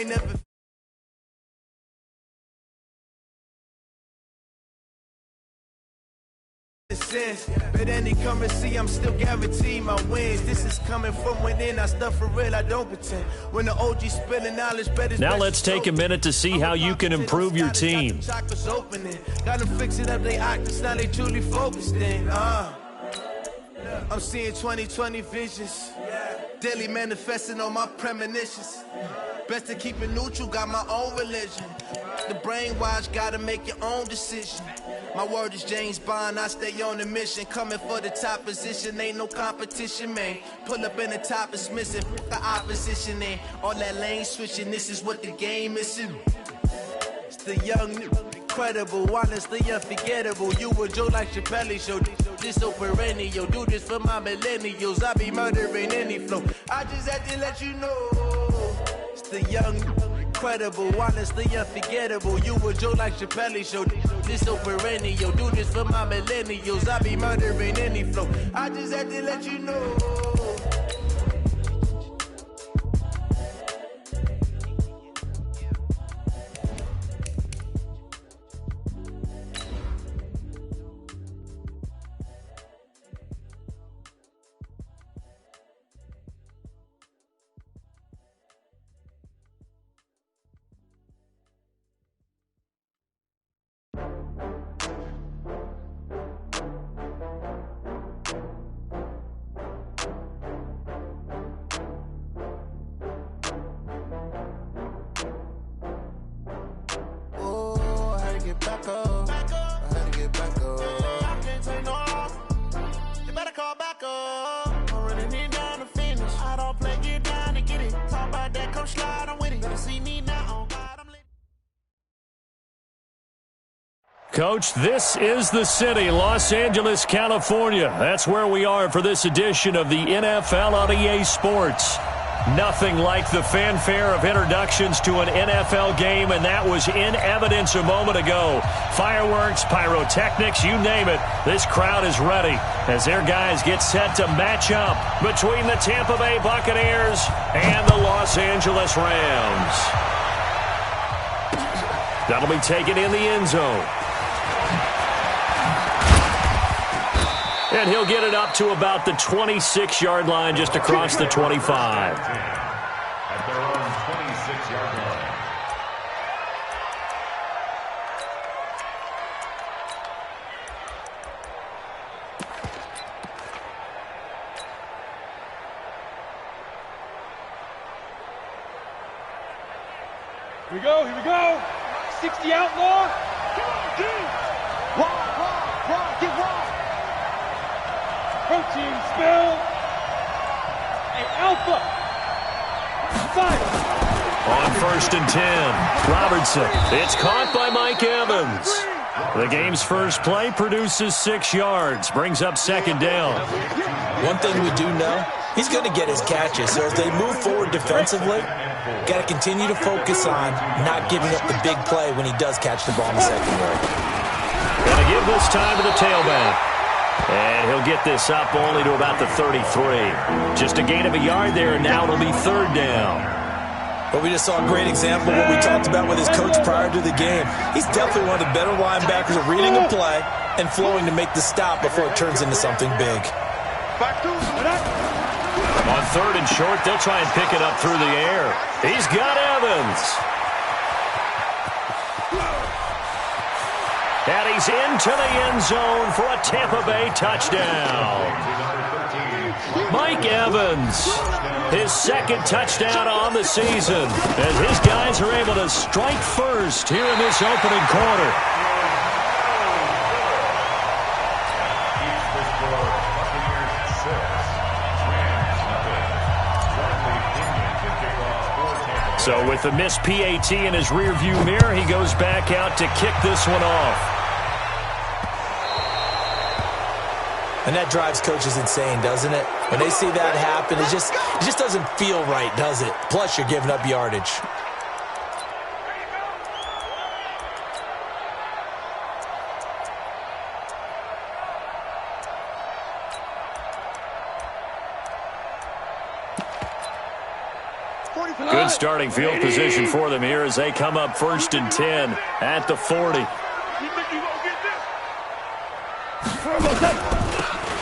ain't never sense. But any currency, I'm still guaranteed my wins. This is coming from within. I stuff for real, I don't pretend. When the OG spilling knowledge, better. Now let's take a minute to see how you can improve your team. Got them fix it up, they octaves, now they truly focused in. I'm seeing 2020 visions. Daily manifesting on my premonitions. Best to keep it neutral, got my own religion. The brainwash, gotta make your own decision. My word is James Bond, I stay on the mission. Coming for the top position, ain't no competition, man. Pull up in the top is missing, put the opposition in. All that lane switching, this is what the game is. It's the young, incredible, honestly unforgettable. You were Joe like Chappelle show. This so perennial, do this for my millennials. I be murdering any flow. I just had to let you know. It's the young, incredible, honestly unforgettable. You were Joe like Chappelle show. This so perennial, do this for my millennials. I be murdering any flow. I just had to let you know. Coach, this is the city, Los Angeles, California. That's where we are for this edition of the NFL on EA Sports. Nothing like the fanfare of introductions to an NFL game, and that was in evidence a moment ago. Fireworks, pyrotechnics, you name it. This crowd is ready as their guys get set to match up between the Tampa Bay Buccaneers and the Los Angeles Rams. That'll be taken in the end zone. And he'll get it up to about the 26-yard line, just across the 25. At their own 26-yard line. Here we go, here we go. 60 outlaw. Come on, dude. Rock, get rock. Protein spill. And Alpha. Fire. On 1st and 10, Robertson. It's caught by Mike Evans. The game's first play produces 6 yards, brings up 2nd down. One thing we do know, he's going to get his catches. So as they move forward defensively, got to continue to focus on not giving up the big play when he does catch the ball in the secondary. Going to give this time to the tailback. And he'll get this up only to about the 33. Just a gain of a yard there, and now it'll be 3rd down. But we just saw a great example of what we talked about with his coach prior to the game. He's definitely one of the better linebackers at reading a play and flowing to make the stop before it turns into something big. On 3rd and short, they'll try and pick it up through the air. He's got Evans. And he's into the end zone for a Tampa Bay touchdown. Mike Evans, his 2nd touchdown on the season, as his guys are able to strike first here in this opening quarter. So with the missed PAT in his rearview mirror, he goes back out to kick this one off. And that drives coaches insane, doesn't it? When they see that happen, it just doesn't feel right, does it? Plus, you're giving up yardage. Good starting field position for them here as they come up 1st and 10 at the 40.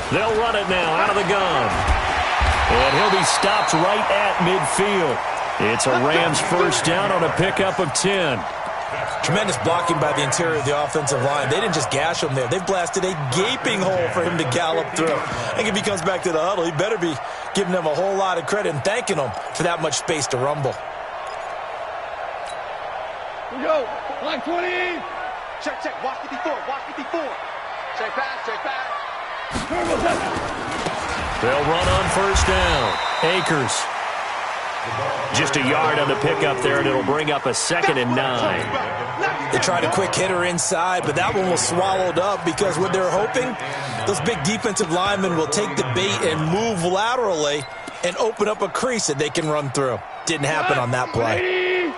They'll run it now out of the gun. And he'll be stopped right at midfield. It's a Rams first down on a pickup of 10. Tremendous blocking by the interior of the offensive line. They didn't just gash him there. They blasted a gaping hole for him to gallop through. I think if he comes back to the huddle, he better be giving them a whole lot of credit and thanking them for that much space to rumble. Here we go. Line 20. Check, check. Watch 54. Watch 54. Check back. Check back. They'll run on first down. Akers. Just a yard on the pickup there, and it'll bring up a 2nd and 9. They tried a quick hitter inside, but that one was swallowed up because what they're hoping, those big defensive linemen will take the bait and move laterally and open up a crease that they can run through. Didn't happen on that play. You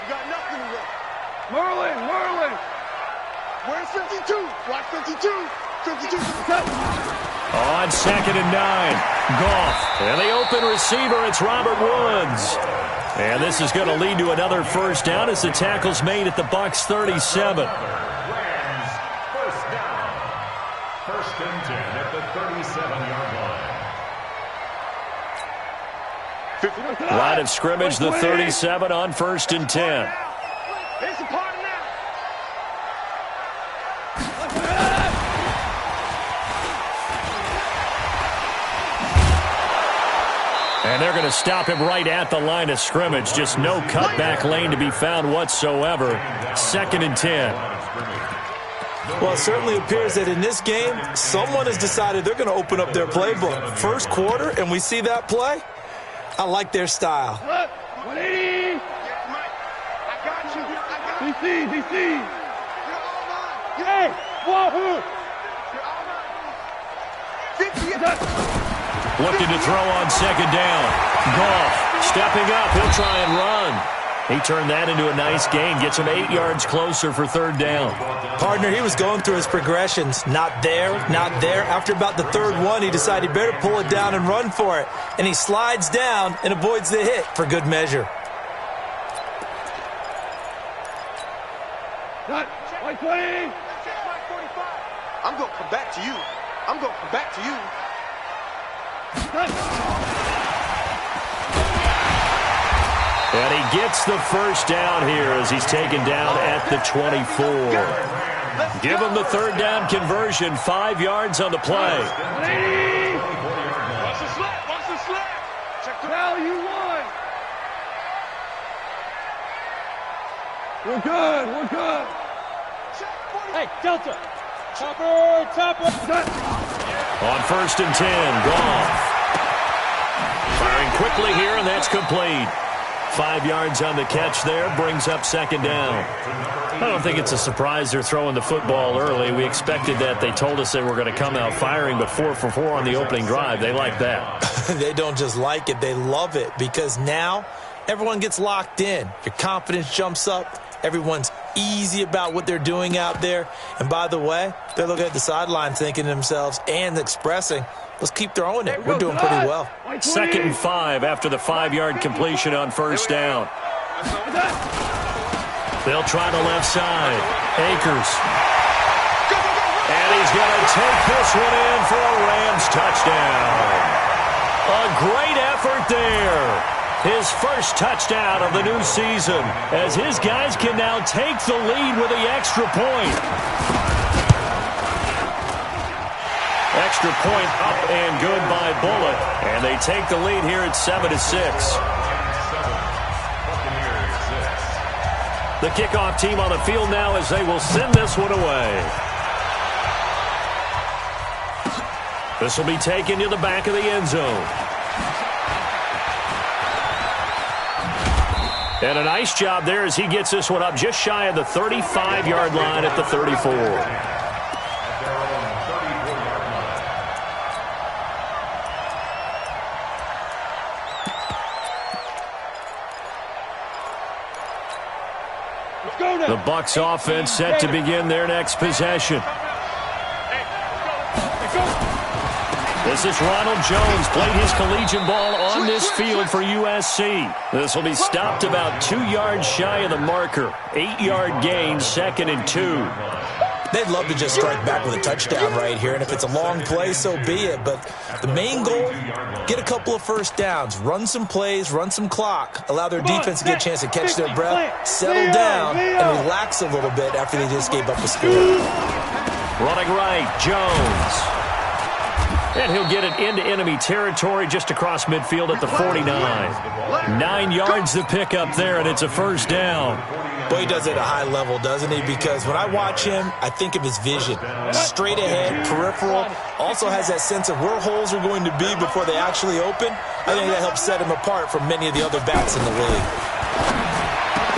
got nothing to Merlin. Where's 52? Watch 52. 52. On 2nd and 9, Goff. And the open receiver, it's Robert Woods. And this is going to lead to another first down as the tackle's made at the Bucs 37. Rams first down. 1st and 10 at the 37-yard line. Line of scrimmage, the 37 on 1st and 10. It's a party now. And they're going to stop him right at the line of scrimmage. Just no cutback lane to be found whatsoever. 2nd and 10. Well, it certainly appears that in this game, someone has decided they're going to open up their playbook. First quarter, and we see that play. I like their style. 180. I got you. DC. Hey, wahoo. Looking to throw on 2nd down. Goff stepping up. He'll try and run. He turned that into a nice gain. Gets him 8 yards closer for 3rd down. Partner, he was going through his progressions. Not there, not there. After about the 3rd one, he decided he better pull it down and run for it. And he slides down and avoids the hit for good measure. Cut. 120. I'm going to come back to you. And he gets the first down here as he's taken down at the 24. Give him the 3rd down conversion, 5 yards on the play. Watch the slap. Check the value you want. We're good. Hey, Delta. Chopper. On 1st and 10, Goff. Firing quickly here, and that's complete. 5 yards on the catch there, brings up 2nd down. I don't think it's a surprise they're throwing the football early. We expected that. They told us they were going to come out firing, but 4 for 4 on the opening drive. They like that. They don't just like it, they love it, because now everyone gets locked in. Your confidence jumps up. Everyone's easy about what they're doing out there. And by the way, they're looking at the sideline thinking to themselves and expressing, let's keep throwing it. We're doing pretty well. 2nd and 5 after the 5-yard completion on 1st down. They'll try the left side. Akers. And he's going to take this one in for a Rams touchdown. A great effort there. His first touchdown of the new season as his guys can now take the lead with the extra point. Extra point up and good by Bullet. And they take the lead here at 7-6. The kickoff team on the field now as they will send this one away. This will be taken to the back of the end zone. And a nice job there as he gets this one up just shy of the 35-yard line at the 34. The Bucs offense set to begin their next possession. This is Ronald Jones, played his collegiate ball on this field for USC. This will be stopped about 2 yards shy of the marker. 8-yard gain, 2nd and 2. They'd love to just strike back with a touchdown right here, and if it's a long play, so be it. But the main goal, get a couple of first downs, run some plays, run some clock, allow their defense to get a chance to catch their breath, settle down, and relax a little bit after they just gave up a score. Running right, Jones. And he'll get it into enemy territory just across midfield at the 49. 9 yards to pick up there, and it's a first down. Boy, he does it at a high level, doesn't he? Because when I watch him, I think of his vision. Straight ahead, peripheral, also has that sense of where holes are going to be before they actually open. I think that helps set him apart from many of the other backs in the league.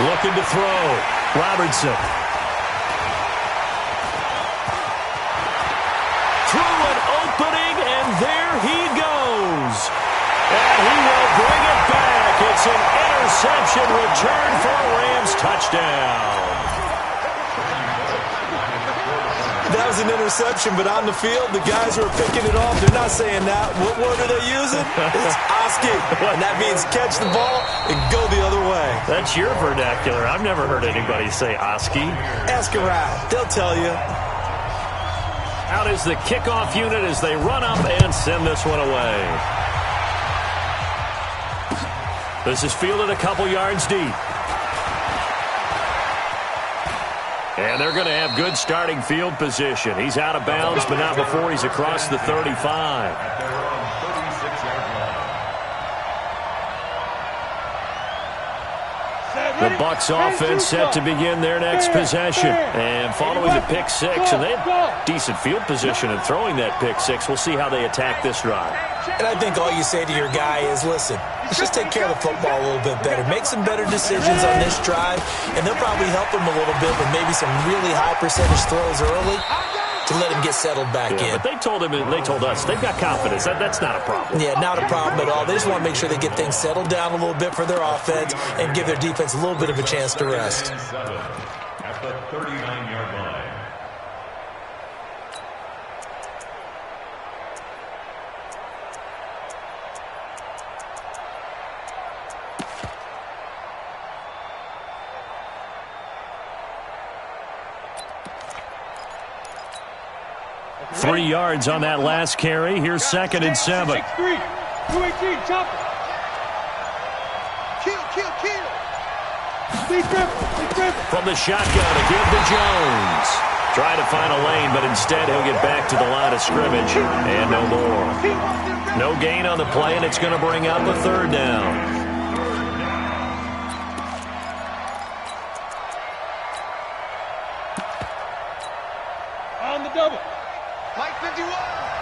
Looking to throw. Robertson. Through an opening, and there he goes. And he will bring it back. It's an interception return for a Rams touchdown. That was an interception, but on the field, the guys who are picking it off, they're not saying that. What word are they using? It's Oski, and that means catch the ball and go the other way. That's your vernacular. I've never heard anybody say Oski. Ask around. They'll tell you. Out is the kickoff unit as they run up and send this one away. This is fielded a couple yards deep. And they're going to have good starting field position. He's out of bounds, but not before he's across the 35. The Bucs offense set to begin their next possession. And following the pick six, and they have decent field position in throwing that pick six. We'll see how they attack this drive. And I think all you say to your guy is, listen, let's just take care of the football a little bit better. Make some better decisions on this drive, and they'll probably help him a little bit with maybe some really high percentage throws early to let him get settled back in. But they told him, and they told us, they've got confidence. That's not a problem. Yeah, not a problem at all. They just want to make sure they get things settled down a little bit for their offense and give their defense a little bit of a chance to rest. At the 39-yard line. Three yards on that last carry. Here's 2nd and 7. 6-3, 218, chop it. Kill. Big grip. From the shotgun to give to Jones. Try to find a lane, but instead he'll get back to the line of scrimmage. And no more. No gain on the play, and it's going to bring out the 3rd down. On the double. Mike 51,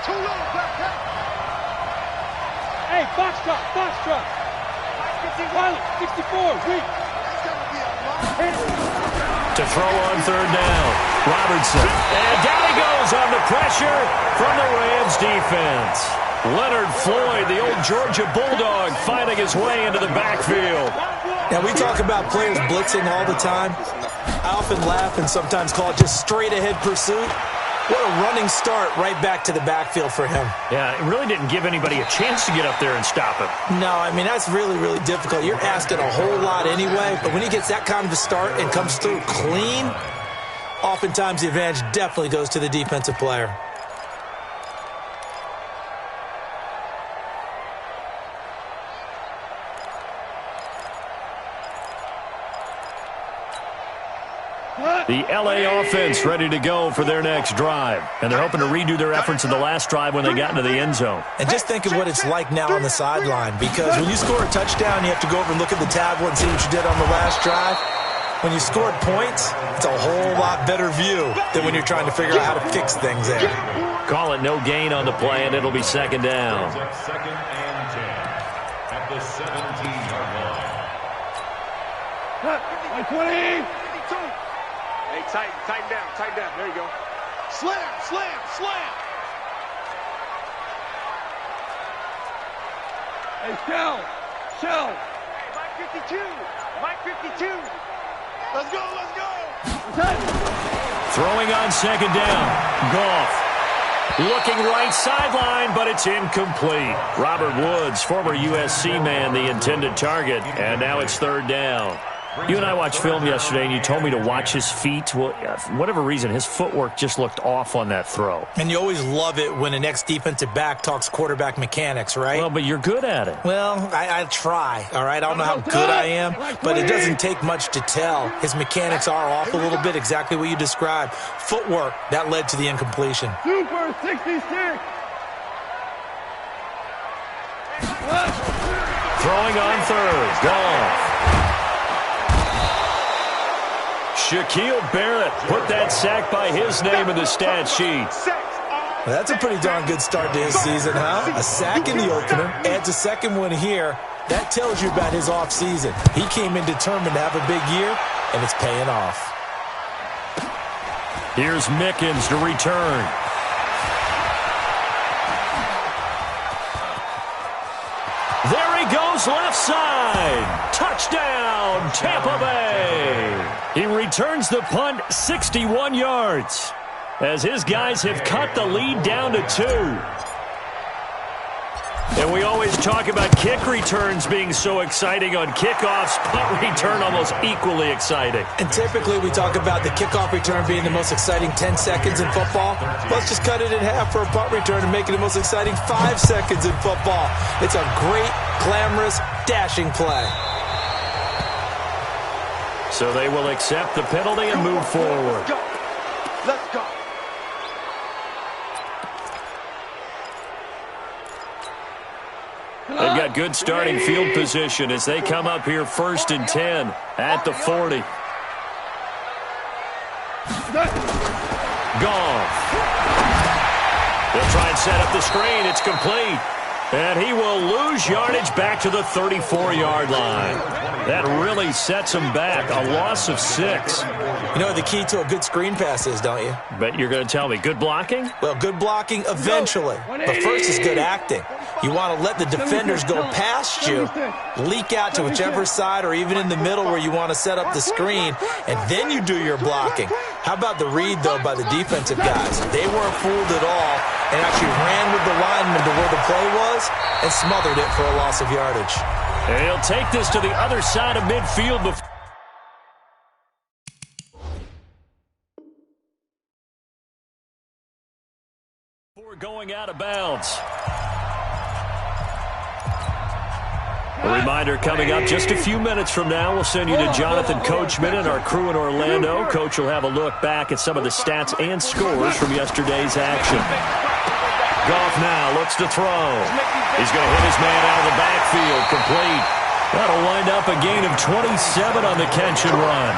too low, back. Hey, box drop. Pilot, 64, weak. To throw on 3rd down. Robertson. And down he goes on the pressure from the Rams defense. Leonard Floyd, the old Georgia Bulldog, finding his way into the backfield. Now, we talk about players blitzing all the time. I often laugh and sometimes call it just straight ahead pursuit. What a running start right back to the backfield for him. Yeah, it really didn't give anybody a chance to get up there and stop him. No, I mean, that's really, really difficult. You're asking a whole lot anyway, but when he gets that kind of a start and comes through clean, oftentimes the advantage definitely goes to the defensive player. The LA offense ready to go for their next drive. And they're hoping to redo their efforts in the last drive when they got into the end zone. And just think of what it's like now on the sideline, because when you score a touchdown, you have to go over and look at the tablet and see what you did on the last drive. When you scored points, it's a whole lot better view than when you're trying to figure out how to fix things there. Call it no gain on the play, and it'll be 2nd down. 2nd and 10 at the 17-yard line. 120. Hey, tighten down. There you go. Slam. Hey, shell. Hey, Mike 52. Let's go. Throwing on 2nd down. Goff. Looking right sideline, but it's incomplete. Robert Woods, former USC man, the intended target, and now it's third down. You and I watched film yesterday, and you told me to watch his feet. Well, for whatever reason, his footwork just looked off on that throw. And you always love it when an ex-defensive back talks quarterback mechanics, right? Well, but you're good at it. Well, I try, all right? I don't know how good I am, but it doesn't take much to tell. His mechanics are off a little bit, exactly what you described. Footwork, that led to the incompletion. Super 66. Throwing on third. Gone. Shaquille Barrett put that sack by his name in the stat sheet. Well, that's a pretty darn good start to his season, huh? A sack in the opener, adds a second one here. That tells you about his offseason. He came in determined to have a big year, and it's paying off. Here's Mickens to return. There he goes, left side. Touchdown, Tampa Bay. He returns the punt 61 yards as his guys have cut the lead down to 2. And we always talk about kick returns being so exciting on kickoffs, punt return almost equally exciting. And typically we talk about the kickoff return being the most exciting 10 seconds in football. Let's just cut it in half for a punt return and make it the most exciting 5 seconds in football. It's a great, glamorous, dashing play. So they will accept the penalty and move forward. Let's go. Let's go. They've got good starting field position as they come up here 1st and 10 at the 40. Gone. They'll try and set up the screen. It's complete. And he will lose yardage back to the 34-yard line. That really sets him back. A loss of 6. You know what the key to a good screen pass is, don't you? Bet you're going to tell me. Good blocking? Well, good blocking eventually. But first is good acting. You want to let the defenders go past you, leak out to whichever side or even in the middle where you want to set up the screen, and then you do your blocking. How about the read, though, by the defensive guys? They weren't fooled at all and actually ran with the lineman to where the play was and smothered it for a loss of yardage. And he'll take this to the other side of midfield before going out of bounds. A reminder coming up just a few minutes from now. We'll send you to Jonathan Coachman and our crew in Orlando. Coach will have a look back at some of the stats and scores from yesterday's action. Goff now looks to throw. He's going to hit his man out of the backfield. Complete. That'll wind up a gain of 27 on the catch and run.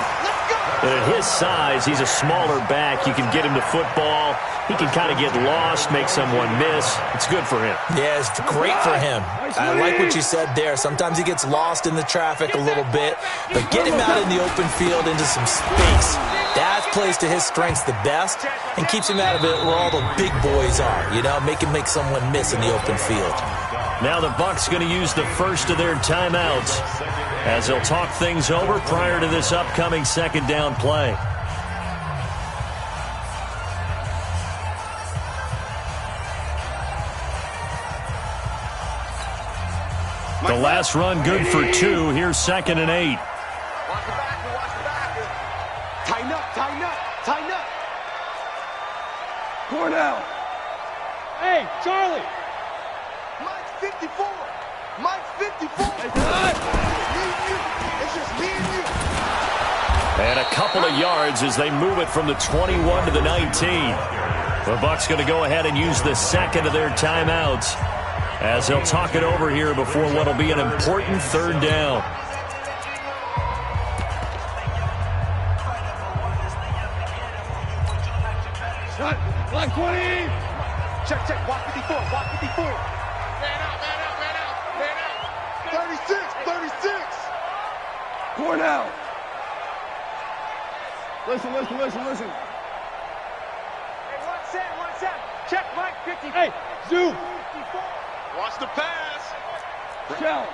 But at his size, he's a smaller back. You can get him to football. He can kind of get lost, make someone miss. It's good for him. Yeah, it's great for him. I like what you said there. Sometimes he gets lost in the traffic a little bit, but get him out in the open field into some space. That plays to his strengths the best and keeps him out of it where all the big boys are, you know, make him make someone miss in the open field. Now the Bucs going to use the first of their timeouts as they'll talk things over prior to this upcoming second down play. The last run good for 2. Here's 2nd and 8. Watch the back, watch the back. Tighten up, tighten up, tighten up. Cornell. Hey, Charlie. Mike's 54. Mike's 54. It's not. It's just me and you. And a couple of yards as they move it from the 21 to the 19. The Bucs going to go ahead and use the second of their timeouts as they'll talk it over here before what will be an important third down. Shot. Block 20. Check, check. Walk 54. Walk 54. Man out, man out, man out, man out. 36, 36. Cornell. Listen, listen, listen, listen. Hey, 1-7. Check, Mike 54. Hey, zoom. 54. Watch the pass. Shell.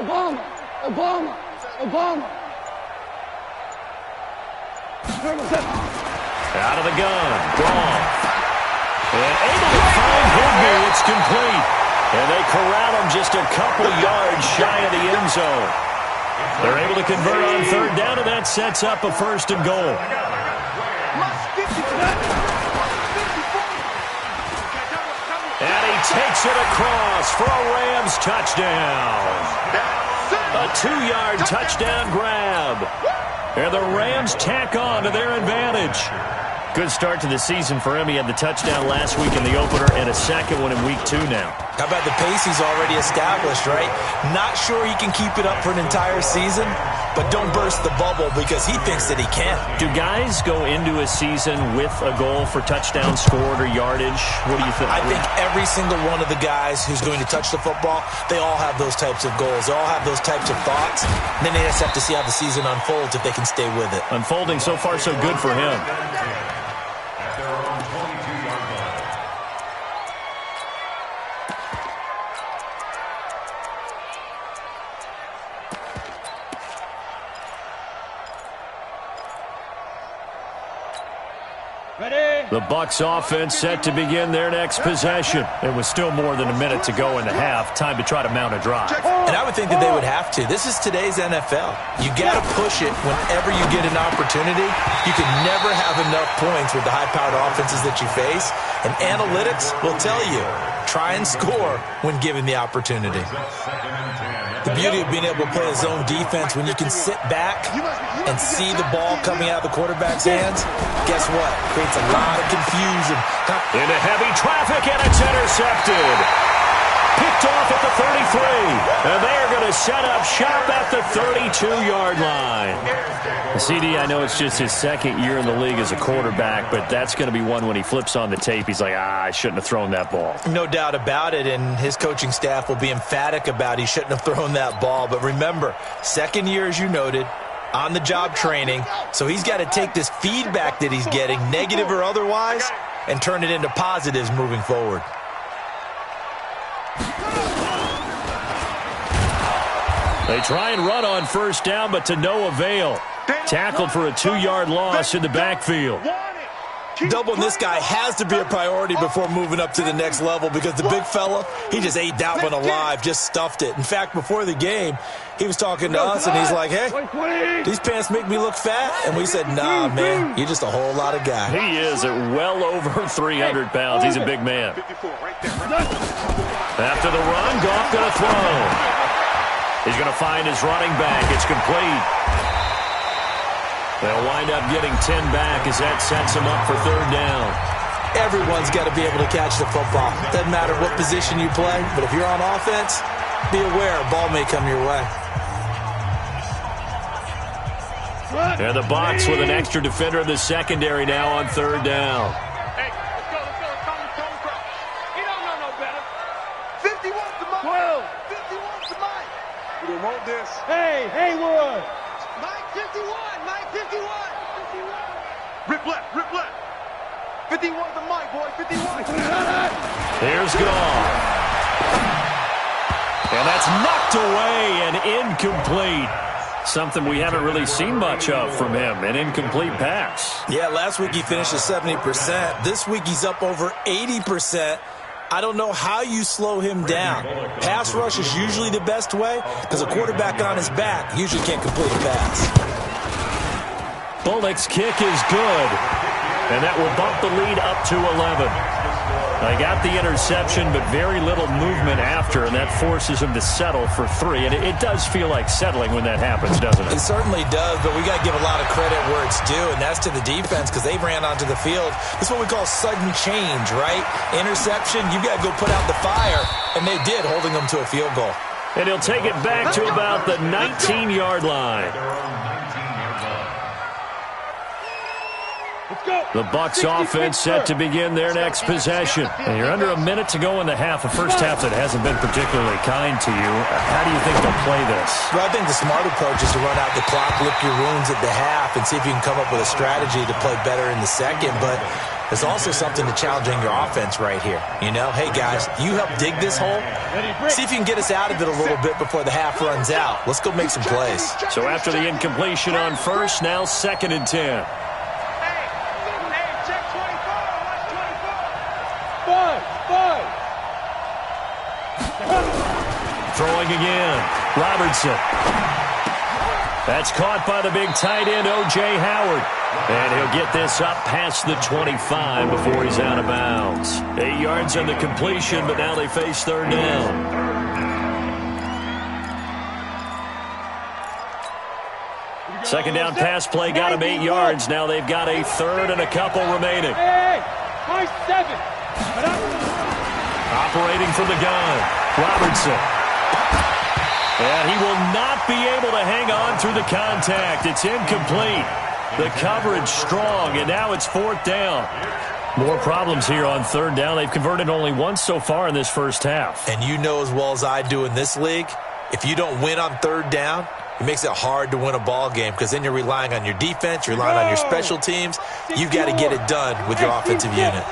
Obama. Out of the gun. Gone. And able to find Higby. It's complete. And they corral him just a couple yards shy of the end zone. They're able to convert on third down, and that sets up a first and goal. And he takes it across for a Rams touchdown. A 2-yard touchdown grab. And the Rams tack on to their advantage. Good start to the season for him. He had the touchdown last week in the opener and a second one in week 2 now. How about the pace he's already established, right? Not sure he can keep it up for an entire season, but don't burst the bubble because he thinks that he can. Do guys go into a season with a goal for touchdown scored or yardage? What do you think? I think every single one of the guys who's going to touch the football, they all have those types of goals. They all have those types of thoughts. And then they just have to see how the season unfolds if they can stay with it. Unfolding so far so good for him. The Bucs offense set to begin their next possession. It was still more than a minute to go in the half. Time to try to mount a drive. And I would think that they would have to. This is today's NFL. You got to push it whenever you get an opportunity. You can never have enough points with the high-powered offenses that you face. And analytics will tell you, try and score when given the opportunity. The beauty of being able to play a zone defense when you can sit back and see the ball coming out of the quarterback's hands, guess what? Creates a lot of confusion. Into heavy traffic, and it's intercepted. Picked off at the 33. And they're going to set up shop at the 32-yard line. CD, I know it's just his second year in the league as a quarterback, but that's going to be one when he flips on the tape. He's like, I shouldn't have thrown that ball. No doubt about it, and his coaching staff will be emphatic about he shouldn't have thrown that ball. But remember, second year, as you noted, on-the-job training, so he's got to take this feedback that he's getting, negative or otherwise, and turn it into positives moving forward. They try and run on first down, but to no avail. Tackled for a 2-yard loss in the backfield. Doubling this guy has to be a priority before moving up to the next level because the big fella, he just ate that one alive, just stuffed it. In fact, before the game, he was talking to us, and he's like, hey, these pants make me look fat? And we said, nah, man, you're just a whole lot of guy. He is at well over 300 pounds. He's a big man. After the run, Goff going to throw. He's going to find his running back. It's complete. They'll wind up getting 10 back as that sets him up for third down. Everyone's got to be able to catch the football. Doesn't matter what position you play, but if you're on offense, be aware a ball may come your way. And the Bucs with an extra defender in the secondary now on third down. Hey, let's go. He don't know no better. 51's the Mike. 51's the Mike. We don't want this. Hey, Haywood. Mike 51. Rip left. 51's the Mike, boy. 51. Here's Goff. And that's knocked away and incomplete. Something we haven't really seen much of from him, an incomplete pass. Yeah, last week he finished at 70%. This week he's up over 80%. I don't know how you slow him down. Pass rush is usually the best way because a quarterback on his back usually can't complete a pass. Bullock's kick is good, and that will bump the lead up to 11. They got the interception, but very little movement after, and that forces him to settle for 3. And it does feel like settling when that happens, doesn't it? It certainly does, but we got to give a lot of credit where it's due, and that's to the defense because they ran onto the field. This is what we call sudden change, right? Interception, you got to go put out the fire, and they did, holding them to a field goal. And he'll take it back to about the 19-yard line. The Bucs offense set to begin their next possession. And you're under a minute to go in the half, a first half that hasn't been particularly kind to you. How do you think they'll play this? Well, I think the smart approach is to run out the clock, lick your wounds at the half, and see if you can come up with a strategy to play better in the second. But there's also something to challenging your offense right here. You know, hey, guys, you help dig this hole. See if you can get us out of it a little bit before the half runs out. Let's go make some plays. So after the incompletion on first, now 2nd and 10. throwing again. Robertson. That's caught by the big tight end, O.J. Howard. And he'll get this up past the 25 before he's out of bounds. 8 yards on the completion, but now they face third down. Second down pass play got him 8 yards. Now they've got a third and a couple remaining. Hey, my 7. Operating from the gun, Robertson. And he will not be able to hang on through the contact. It's incomplete. The coverage strong, and now it's fourth down. More problems here on third down. They've converted only once so far in this first half. And you know as well as I do in this league, if you don't win on third down, it makes it hard to win a ball game because then you're relying on your defense, you're relying on your special teams. You've got to get it done with your offensive unit.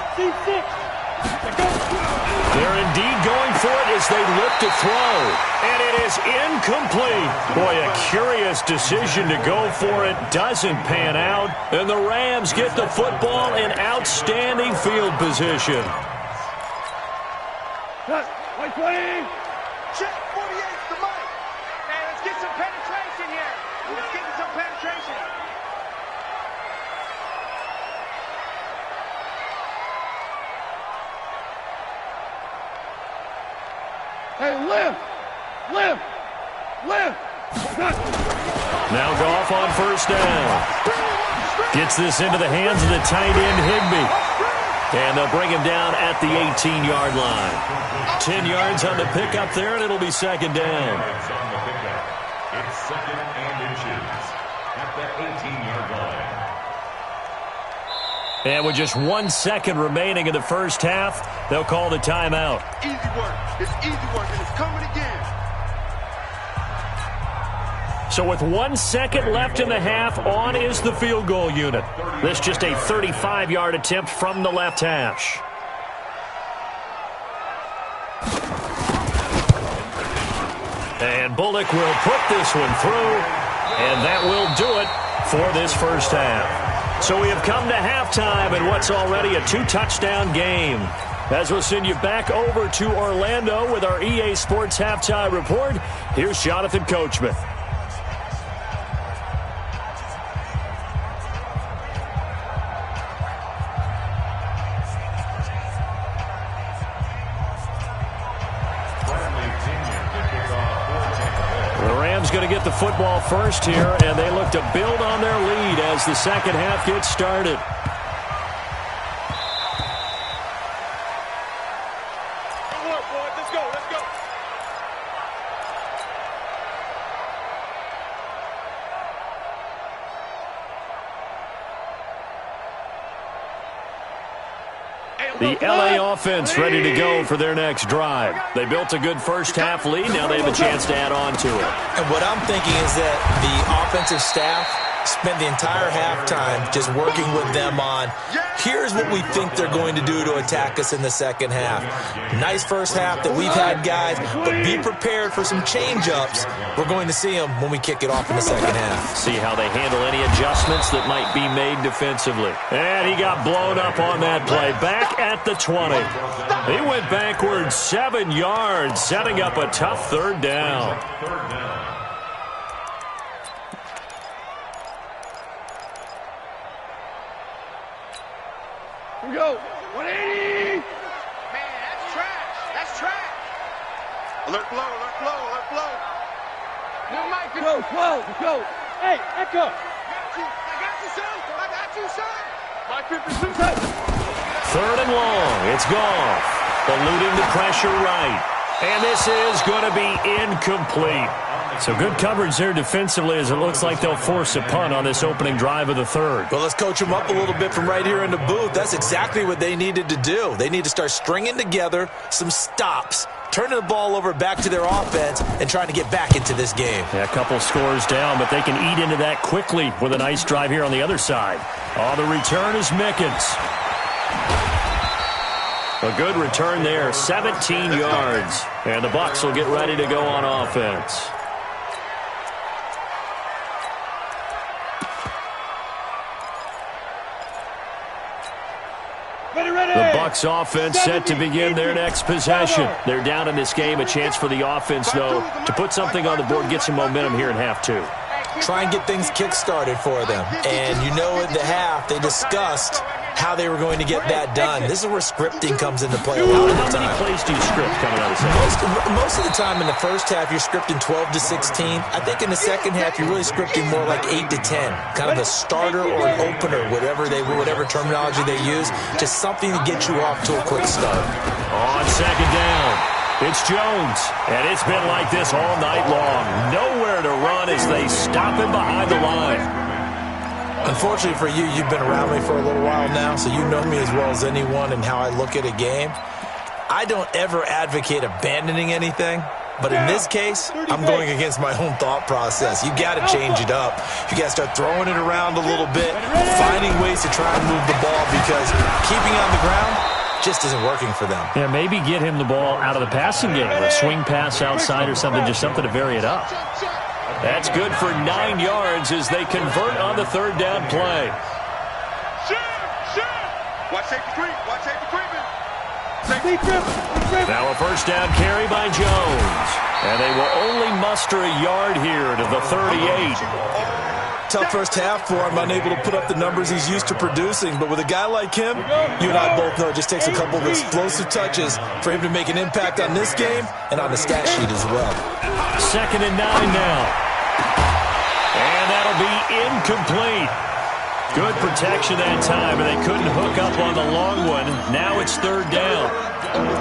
They're indeed going for it as they look to throw. And it is incomplete. Boy, a curious decision to go for it. Doesn't pan out. And the Rams get the football in outstanding field position. White 20. Check 48's the mic. Hey, let's get some penetration here. Let's get some penetration. Hey, lift. Now Goff on first down. Gets this into the hands of the tight end, Higbee. And they'll bring him down at the 18-yard line. 10 yards on the pickup there, and it'll be second down. It's second and inches at the 18-yard line. And with just 1 second remaining in the first half, they'll call the timeout. Easy work. It's easy work, and it's coming again. So with 1 second left in the half, on is the field goal unit. This just a 35-yard attempt from the left hash. And Bullock will put this one through, and that will do it for this first half. So we have come to halftime in what's already a 2-touchdown game. As we'll send you back over to Orlando with our EA Sports Halftime Report, here's Jonathan Coachman. Going to get the football first here, and they look to build on their lead as the second half gets started. Good work, boys. Let's go. Let's go. The LA offense ready to go for their next drive. They built a good first half lead. Now they have a chance to add on to it. And what I'm thinking is that the offensive staff spent the entire halftime just working with them on, here's what we think they're going to do to attack us in the second half. Nice first half that we've had, guys, but be prepared for some change-ups. We're going to see them when we kick it off in the second half. See how they handle any adjustments that might be made defensively. And he got blown up on that play. Back at the 20. He went backwards 7 yards, setting up a tough third down. Here we go. 180. Man, that's trash. That's trash. Alert blow, alert blow, alert blow. No, Mike. Let's go. Hey, Echo. I got you, son. I got you, son. Mike 52. Third and long. It's Goff. Eluding the pressure right. And this is going to be incomplete. So good coverage there defensively as it looks like they'll force a punt on this opening drive of the third. Well, let's coach them up a little bit from right here in the booth. That's exactly what they needed to do. They need to start stringing together some stops, turning the ball over back to their offense, and trying to get back into this game. Yeah, a couple scores down, but they can eat into that quickly with a nice drive here on the other side. Oh, the return is Mickens. A good return there, 17 yards. And the Bucs will get ready to go on offense. Ready. The Bucs offense set to begin their next possession. They're down in this game. A chance for the offense, though, to put something on the board, get some momentum here in half two. Try and get things kick-started for them. And you know at the half, they discussed how they were going to get that done. This is where scripting comes into play a lot of the time. How many plays do you script coming out of the second? Most of the time in the first half, you're scripting 12 to 16. I think in the second half, you're really scripting more like 8 to 10. Kind of a starter or an opener, whatever terminology they use. Just something to get you off to a quick start. On second down, it's Jones. And it's been like this all night long. Nowhere to run as they stop him behind the line. Unfortunately for you, you've been around me for a little while now, so you know me as well as anyone and how I look at a game. I don't ever advocate abandoning anything, but in this case, I'm going against my own thought process. You got to change it up. You got to start throwing it around a little bit, finding ways to try and move the ball because keeping it on the ground just isn't working for them. Yeah, maybe get him the ball out of the passing game, a swing pass outside or something, just something to vary it up. That's good for 9 yards as they convert on the third down play. Watch safety creep. Watch safety creeping. Now a first down carry by Jones. And they will only muster a yard here to the 38. Tough first half for him, unable to put up the numbers he's used to producing. But with a guy like him, you and I both know it just takes a couple of explosive touches for him to make an impact on this game and on the stat sheet as well. 2nd and 9 now. And that'll be incomplete. Good protection that time, and they couldn't hook up on the long one. Now it's third down.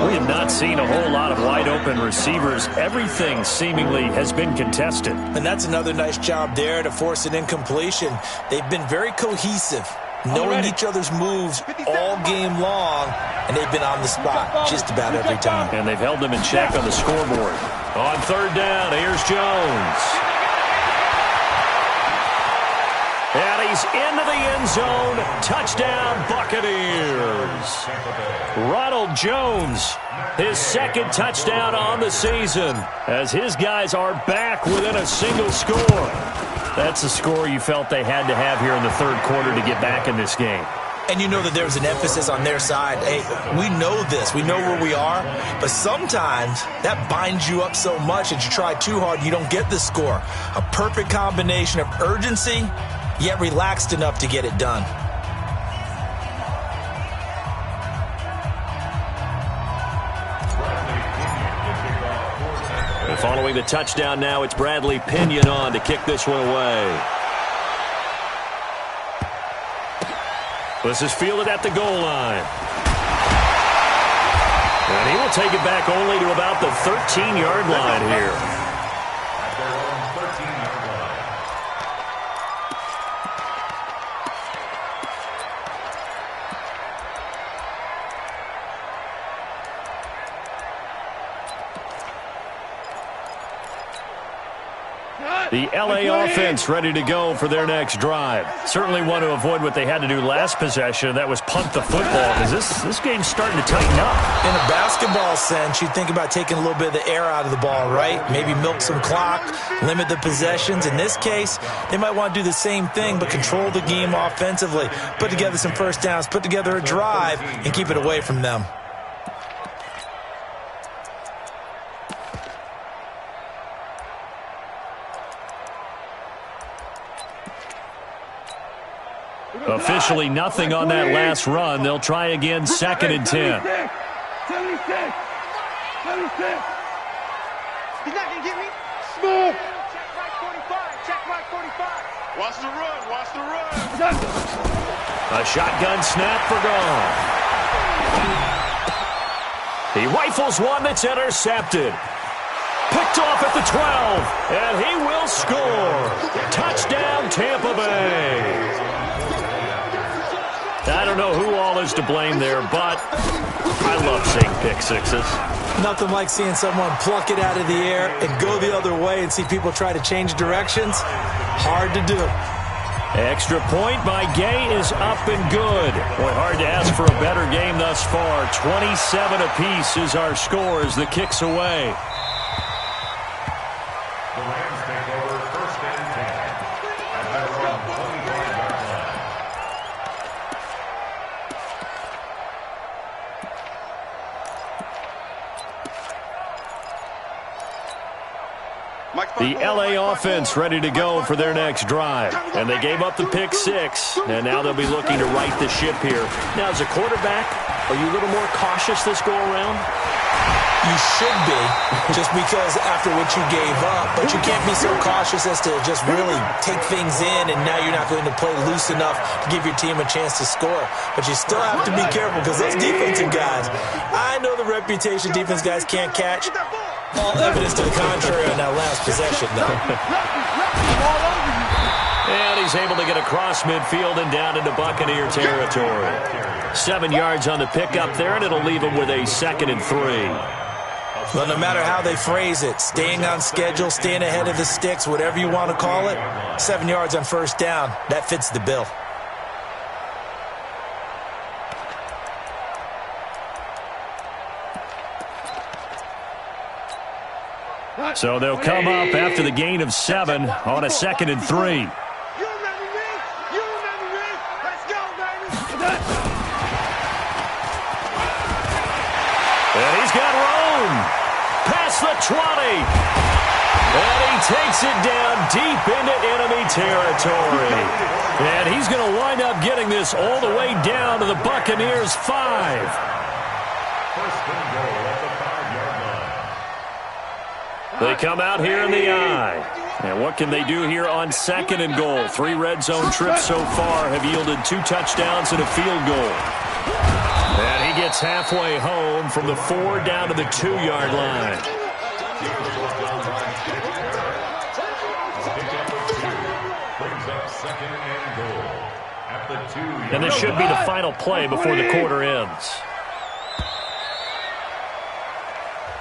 We have not seen a whole lot of wide-open receivers. Everything seemingly has been contested. And that's another nice job there to force an incompletion. They've been very cohesive, knowing each other's moves all game long, and they've been on the spot just about every time. And they've held them in check on the scoreboard. On third down, here's Jones. And he's into the end zone. Touchdown, Buccaneers. Ronald Jones, his second touchdown on the season, as his guys are back within a single score. That's a score you felt they had to have here in the third quarter to get back in this game. And you know that there's an emphasis on their side. Hey, we know this. We know where we are. But sometimes that binds you up so much that you try too hard, you don't get the score. A perfect combination of urgency, yet relaxed enough to get it done. And following the touchdown now, it's Bradley Pinion on to kick this one away. This is fielded at the goal line. And he will take it back only to about the 13-yard line here. The L.A. offense ready to go for their next drive. Certainly want to avoid what they had to do last possession. That was punt the football, because this game's starting to tighten up. In a basketball sense, you think about taking a little bit of the air out of the ball, right? Maybe milk some clock, limit the possessions. In this case, they might want to do the same thing, but control the game offensively. Put together some first downs, put together a drive, and keep it away from them. Officially nothing on that last run. They'll try again, 2nd and 10. 76. 76. He's not going to get me. Smooth. Check right 45. Check right 45. Watch the run. Watch the run. A shotgun snap for gone. He rifles one that's intercepted. Picked off at the 12, and he will score. Touchdown, Tampa Bay. I don't know who all is to blame there, but I love seeing pick sixes. Nothing like seeing someone pluck it out of the air and go the other way and see people try to change directions. Hard to do. Extra point by Gay is up and good. Boy, hard to ask for a better game thus far. 27 apiece is our score as the kick's away. The Rams take over 1st and 10 at their own 25-yard line. The LA offense ready to go for their next drive. And they gave up the pick 6, and now they'll be looking to right the ship here. Now, as a quarterback, are you a little more cautious this go-around? You should be, just because after what you gave up. But you can't be so cautious as to just really take things in, and now you're not going to play loose enough to give your team a chance to score. But you still have to be careful because those defensive guys, I know the reputation defense guys can't catch. All evidence to the contrary on that last possession, though. And he's able to get across midfield and down into Buccaneer territory. 7 yards on the pickup there, and it'll leave him with a 2nd and 3. Well, no matter how they phrase it, staying on schedule, staying ahead of the sticks, whatever you want to call it, 7 yards on first down, that fits the bill. So they'll come up after the gain of 7 on a 2nd and 3. And he's got room. Past the 20. And he takes it down deep into enemy territory. And he's going to wind up getting this all the way down to the Buccaneers' 5. First and goal at the 5-yard line. They come out here in the eye. And what can they do here on 2nd and goal? 3 red zone trips so far have yielded 2 touchdowns and a field goal. And he gets halfway home from the 4 down to the 2-yard line. And this should be the final play before the quarter ends.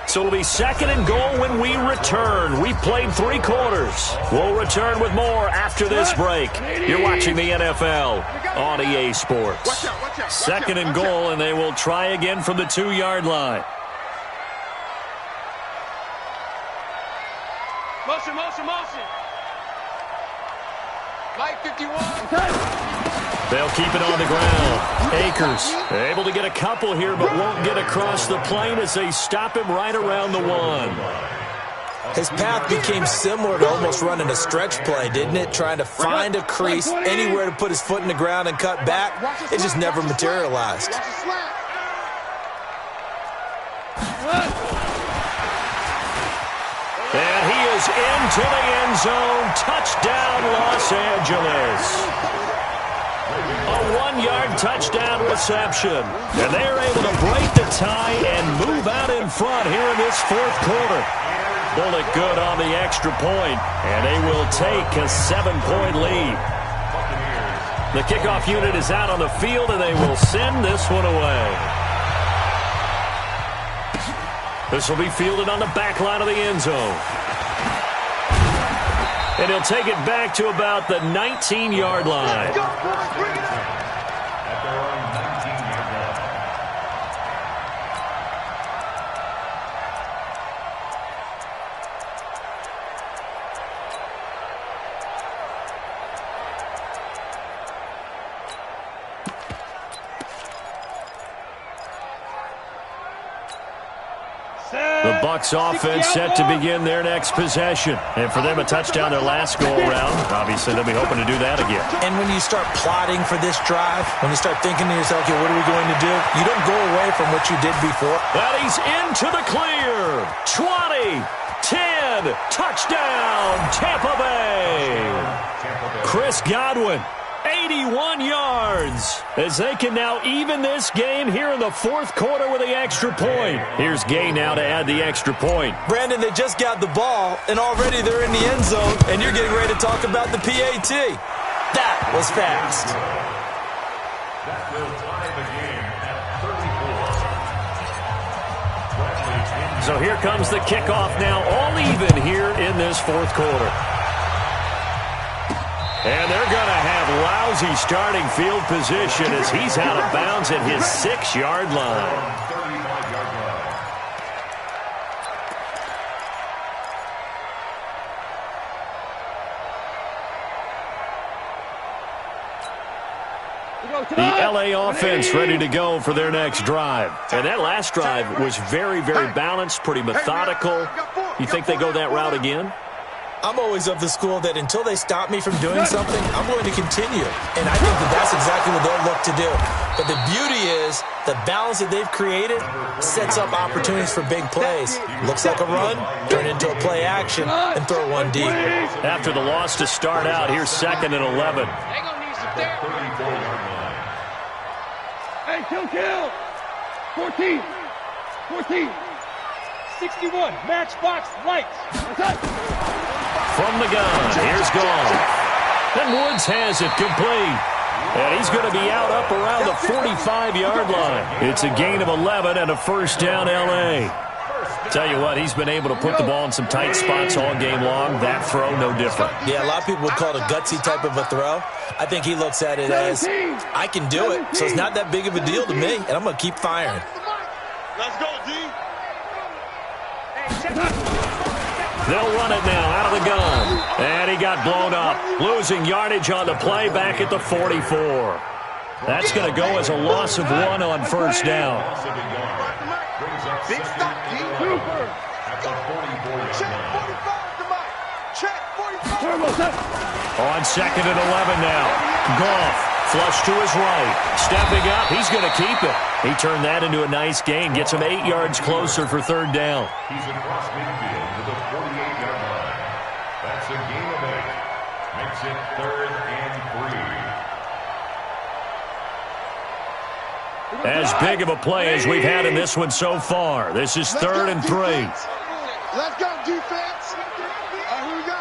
So it'll be 2nd and goal when we return. We played 3 quarters. We'll return with more after this break. You're watching the NFL on EA Sports. 2nd and goal, and they will try again from the 2-yard line. Motion, motion, motion. Light 51. They'll keep it on the ground. Akers able to get a couple here, but won't get across the plane as they stop him right around the 1. His path became similar to almost running a stretch play, didn't it? Trying to find a crease, anywhere to put his foot in the ground and cut back. It just never materialized. And he is into the end zone. Touchdown, Los Angeles. A 1-yard touchdown reception. And they're able to break the tie and move out in front here in this 4th quarter. Bullet good on the extra point, and they will take a 7-point lead. The kickoff unit is out on the field, and they will send this one away. This will be fielded on the back line of the end zone. And he'll take it back to about the 19-yard line. The Bucs offense set to begin their next possession. And for them, a touchdown their last go-around. Obviously, they'll be hoping to do that again. And when you start plotting for this drive, when you start thinking to yourself, okay, what are we going to do? You don't go away from what you did before. But he's into the clear. 20, 10, touchdown, Tampa Bay. Chris Godwin. 81 yards as they can now even this game here in the 4th quarter with the extra point. Here's Gay now to add the extra point. Brandon, they just got the ball, and already they're in the end zone, and you're getting ready to talk about the PAT. That was fast. That will tie the game at 34. So here comes the kickoff now, all even here in this 4th quarter. And they're going to have lousy starting field position as he's out of bounds at his 6-yard line. The LA offense ready to go for their next drive. And that last drive was very, very balanced, pretty methodical. You think they go that route again? I'm always of the school that until they stop me from doing something, I'm going to continue. And I think that that's exactly what they'll look to do. But the beauty is the balance that they've created sets up opportunities for big plays. Looks like a run, turn into a play action, and throw one deep. After the loss to start out, here's 2nd and 11. They're going to need some therapy. 34-yard line. Hey, kill. 14. 61, matchbox lights. From the gun, here's Goff. And Woods has it complete. And he's going to be out up around the 45-yard line. It's a gain of 11 and a first down L.A. Tell you what, he's been able to put the ball in some tight spots all game long. That throw, no different. Yeah, a lot of people would call it a gutsy type of a throw. I think he looks at it as, I can do it, so it's not that big of a deal to me, and I'm going to keep firing. Let's go, D. They'll run it now out of the gun. And he got blown up. Losing yardage on the play back at the 44. That's going to go as a loss of 1 on first down. Big stop, D. Cooper. Check 45 to Mike. Check 45. On 2nd and 11 now. Goff, flush to his right. Stepping up, he's going to keep it. He turned that into a nice gain. Gets him 8 yards closer for third down. He's across midfield to the 48-yard line. That's a gain of 8. Makes it 3rd and 3. As big of a play as we've had in this one so far. This is 3rd and 3. Let's go, defense. Here we go.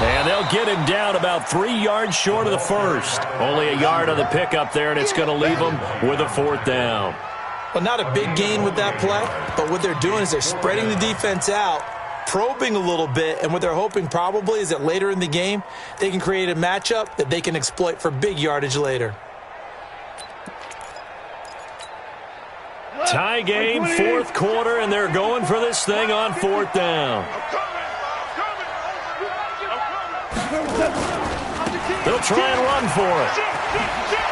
And they'll get him down about 3 yards short of the first. Only a yard on the pickup there, and it's going to leave him with a 4th down. Well, not a big gain with that play, but what they're doing is they're spreading the defense out, probing a little bit, and what they're hoping probably is that later in the game, they can create a matchup that they can exploit for big yardage later. Tie game, 4th quarter, and they're going for this thing on 4th down. They'll try and run for it.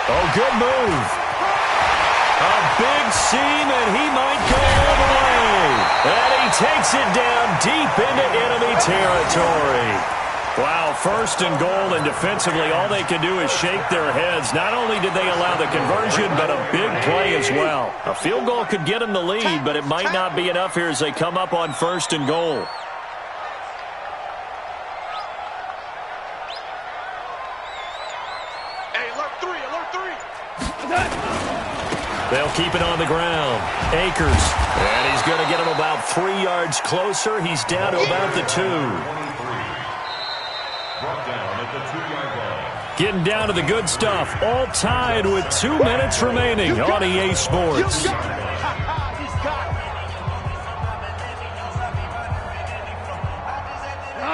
Oh, good move. A big seam, and he might go all the way. And he takes it down deep into enemy territory. Wow, 1st and goal, and defensively all they can do is shake their heads. Not only did they allow the conversion, but a big play as well. A field goal could get them the lead, but it might not be enough here as they come up on 1st and goal. They'll keep it on the ground. Akers. And he's going to get him about 3 yards closer. He's down to about the 2. Brought down at the 2-yard line. Getting down to the good stuff. All tied with 2 minutes remaining on EA Sports.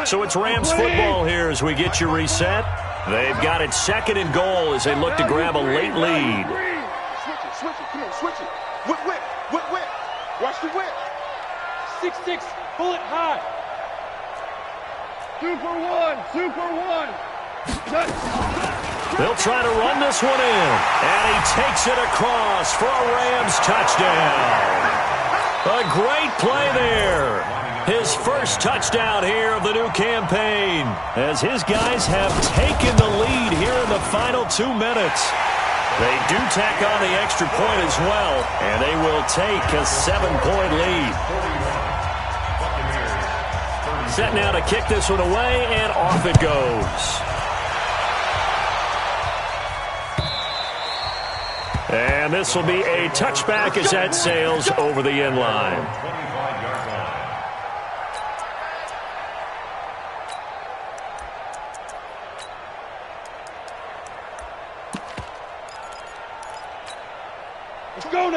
So it's Rams football here as we get you reset. They've got it 2nd and goal as they look to grab a late lead. Switch it. Come on, switch it. Whip. Watch the whip. 6-6, bullet high. Super one. They'll try to run this one in. And he takes it across for a Rams touchdown. A great play there. His first touchdown here of the new campaign as his guys have taken the lead here in the final 2 minutes. They do tack on the extra point as well, and they will take a 7-point lead. Set now to kick this one away, and off it goes. And this will be a touchback as that sails over the end line.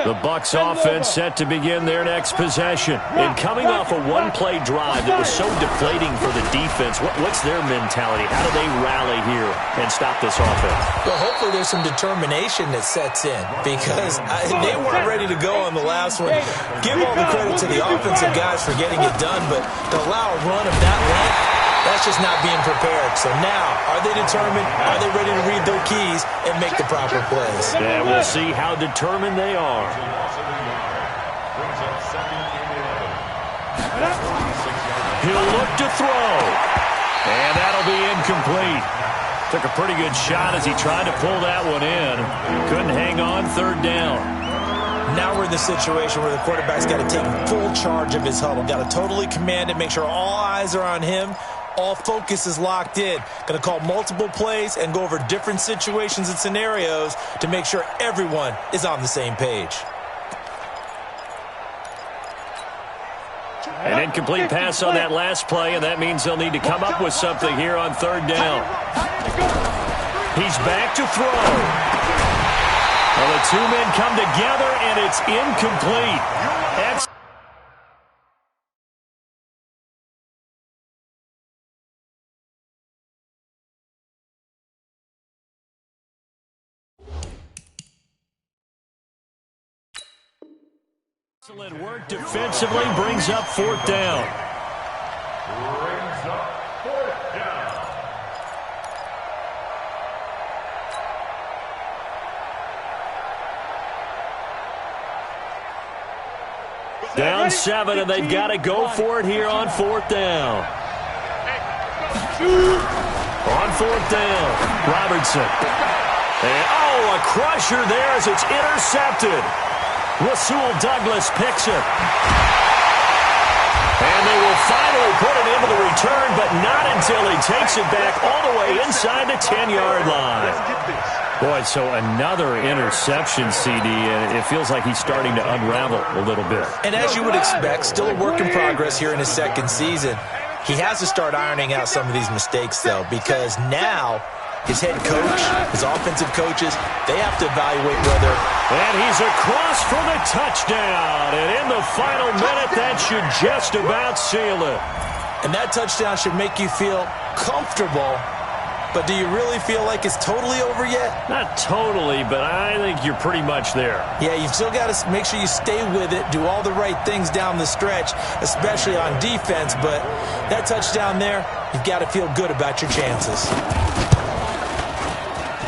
The Bucs offense set to begin their next possession. And coming off a one-play drive that was so deflating for the defense, what's their mentality? How do they rally here and stop this offense? Well, hopefully there's some determination that sets in because they weren't ready to go on the last one. Give all the credit to the offensive guys for getting it done, but to allow a run of that length, that's just not being prepared. So now, are they determined? Are they ready to read their keys and make the proper plays? Yeah, we'll see how determined they are. He'll look to throw. And that'll be incomplete. Took a pretty good shot as he tried to pull that one in. Couldn't hang on, third down. Now we're in the situation where the quarterback's got to take full charge of his huddle. Got to totally command it, make sure all eyes are on him. All focus is locked in. Going to call multiple plays and go over different situations and scenarios to make sure everyone is on the same page. An incomplete pass on that last play, and that means they'll need to come up with something here on third down. He's back to throw. Well, the two men come together, and it's incomplete. That's excellent work defensively, brings up fourth down. Brings up fourth down. Down 7, and they've got to go for it here on fourth down. On fourth down, Robertson. And, a crusher there as it's intercepted. Rasul Douglas picks it. And they will finally put it into the return, but not until he takes it back all the way inside the 10-yard line. Boy, so another interception, CD, and it feels like he's starting to unravel a little bit. And as you would expect, still a work in progress here in his second season. He has to start ironing out some of these mistakes, though, because now his head coach, his offensive coaches, they have to evaluate whether... And he's across for the touchdown. And in the final minute, that should just about seal it. And that touchdown should make you feel comfortable. But do you really feel like it's totally over yet? Not totally, but I think you're pretty much there. Yeah, you've still got to make sure you stay with it, do all the right things down the stretch, especially on defense. But that touchdown there, you've got to feel good about your chances.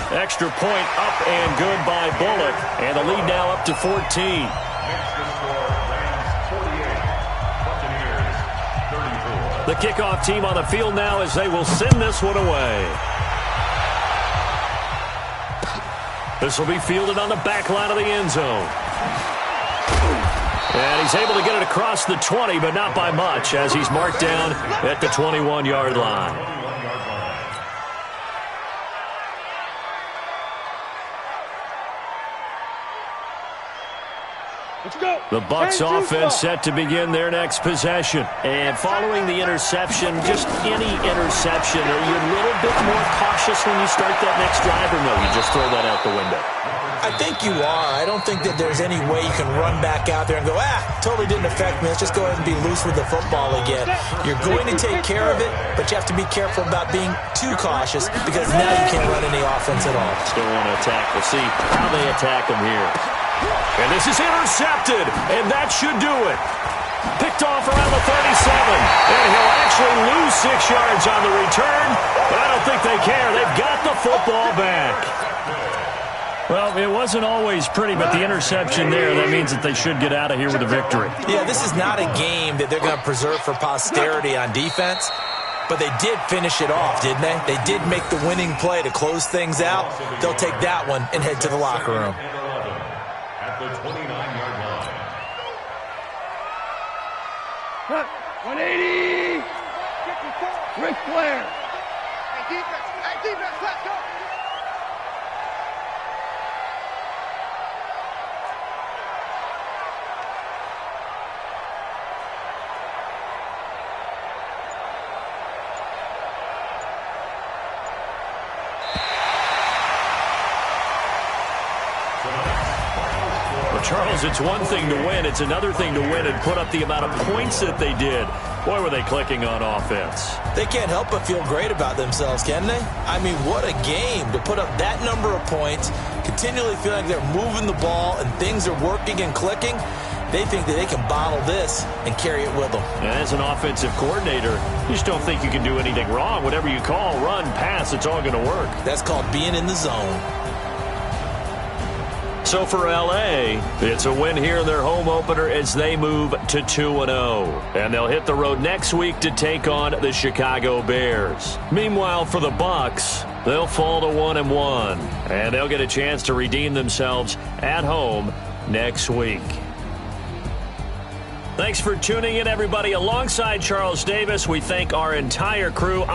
Extra point up and good by Bullock. And the lead now up to 14. Makes the score Rams 48, Buccaneers 34. The kickoff team on the field now as they will send this one away. This will be fielded on the back line of the end zone. And he's able to get it across the 20, but not by much, as he's marked down at the 21-yard line. The Bucs offense set to begin their next possession. And following the interception, just any interception, are you a little bit more cautious when you start that next drive, or no, you just throw that out the window? I think you are. I don't think that there's any way you can run back out there and go, totally didn't affect me. Let's just go ahead and be loose with the football again. You're going to take care of it, but you have to be careful about being too cautious because now you can't run any offense at all. Still want to attack. We'll see how they attack him here. And this is intercepted, and that should do it. Picked off around the 37, and he'll actually lose 6 yards on the return, but I don't think they care. They've got the football back. Well, it wasn't always pretty, but the interception there, that means that they should get out of here with a victory. Yeah, this is not a game that they're going to preserve for posterity on defense, but they did finish it off, didn't they? They did make the winning play to close things out. They'll take that one and head to the locker room. At the 29-yard line. 180! Ric Flair! Hey, defense, let's go! Charles, it's one thing to win. It's another thing to win and put up the amount of points that they did. Boy, were they clicking on offense. They can't help but feel great about themselves, can they? I mean, what a game to put up that number of points, continually feeling like they're moving the ball and things are working and clicking. They think that they can bottle this and carry it with them. And as an offensive coordinator, you just don't think you can do anything wrong. Whatever you call, run, pass, it's all going to work. That's called being in the zone. So for L.A., it's a win here in their home opener as they move to 2-0. And they'll hit the road next week to take on the Chicago Bears. Meanwhile, for the Bucs, they'll fall to 1-1. And they'll get a chance to redeem themselves at home next week. Thanks for tuning in, everybody. Alongside Charles Davis, we thank our entire crew.